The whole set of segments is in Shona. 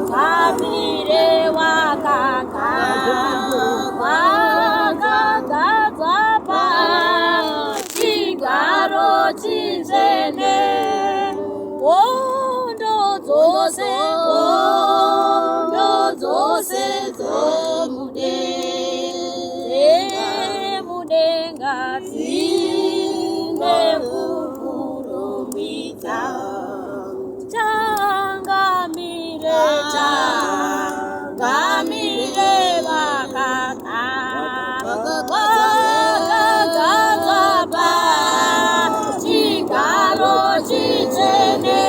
Changamire wakagadzapa chigaro chinzene hondo dzose dzemudenga dzine kukurumidza changamire vakagadzapa chigaro chitsvene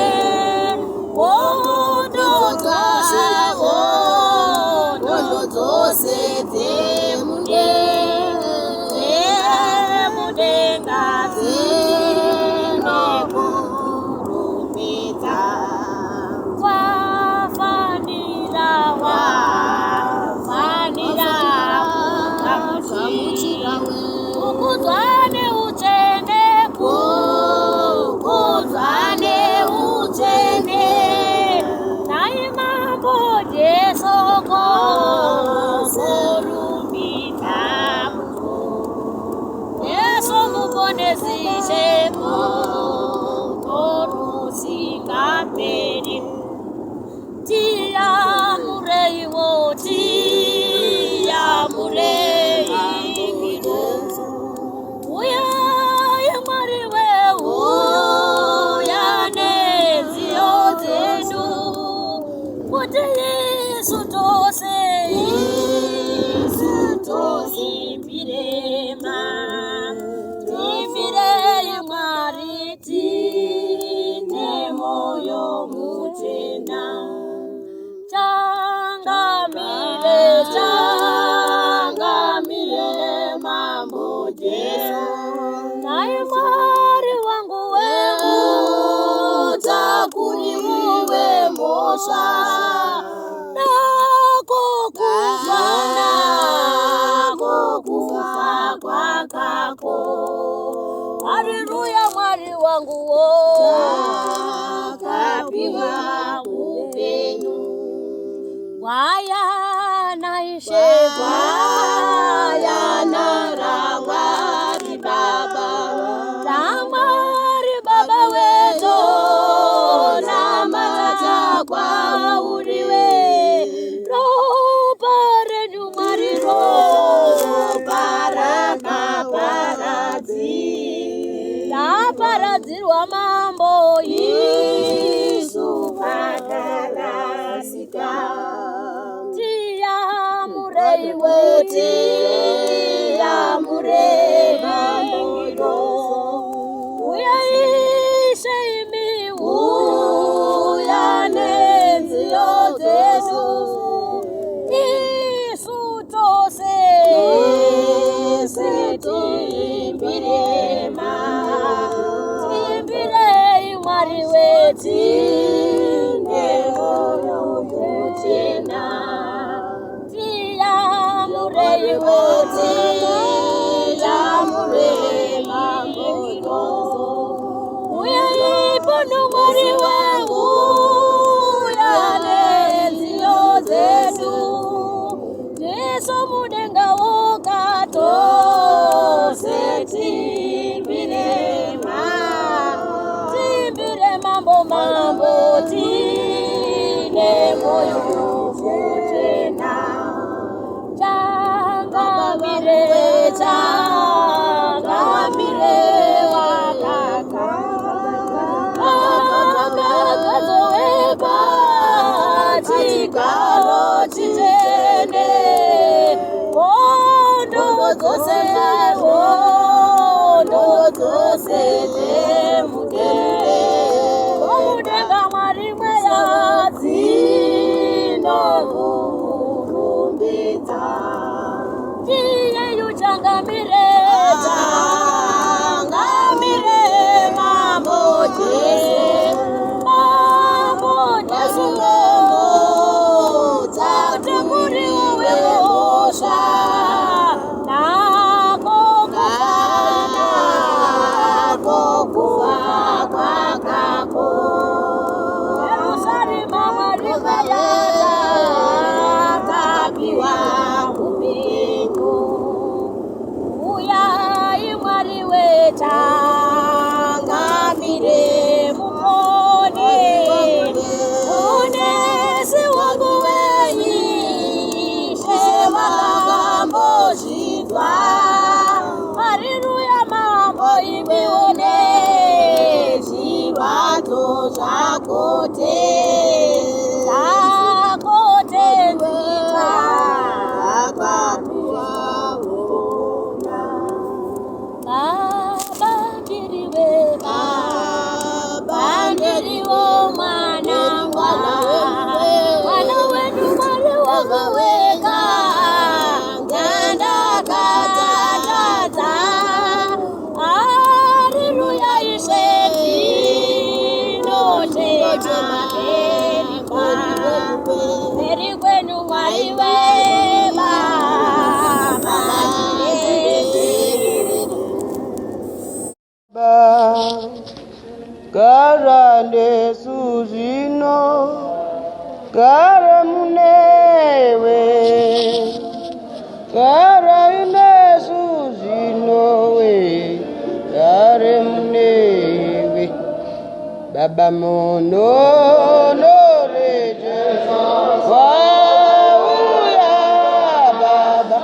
hondo dzose dzemudenga dzinokurumidza wafanira gamuchira kukudzwa neutsvene nai mambo Jesu korumbidza Yesu muponesi chemo torusingaperi tiyamureiwo uyai Mwari weuya neziyo dzedu kuti Yesu tose timbirei Mwari tine moyo muchena changamire mambo Jesu nai Mwari wangu takuriwe mosha nako kufa kwakako haleluya Mwari wangu takapiwa upenyu gwayana ramwari baba wetu namata kwauriwe ropa renyu Mwari ropa raparadzirwa mambo Yesu pakarasika tiyamure mambo uyaishe imi uya neziyo dzedu isu tose timbirei Mwari wetine moyo muchena tiyamure mambo uyaipo Mwari weuya neziyo dzedu Jesu mudenga woka tose timbire mambo tine moyo muchena changamire wakagadzowekwa chigaro chitsvene hondo dzose dzemudenga Mwari mweya dzinokurumbidza tiyeyu changamire mambo Jesu takuriwe mosha nako kufa kwakako zvibato zvakote zvakote nzita akakuvaona baba ndiriwe baba ndiriwo mwana mwana wedu mwari wakaweka ngandakatata haleluya ishe tinoteerikwa eri kwenu mwari weba gara ndesuzino gara munewe gara inesuzino we gara munewe baba mono noreje wauya baba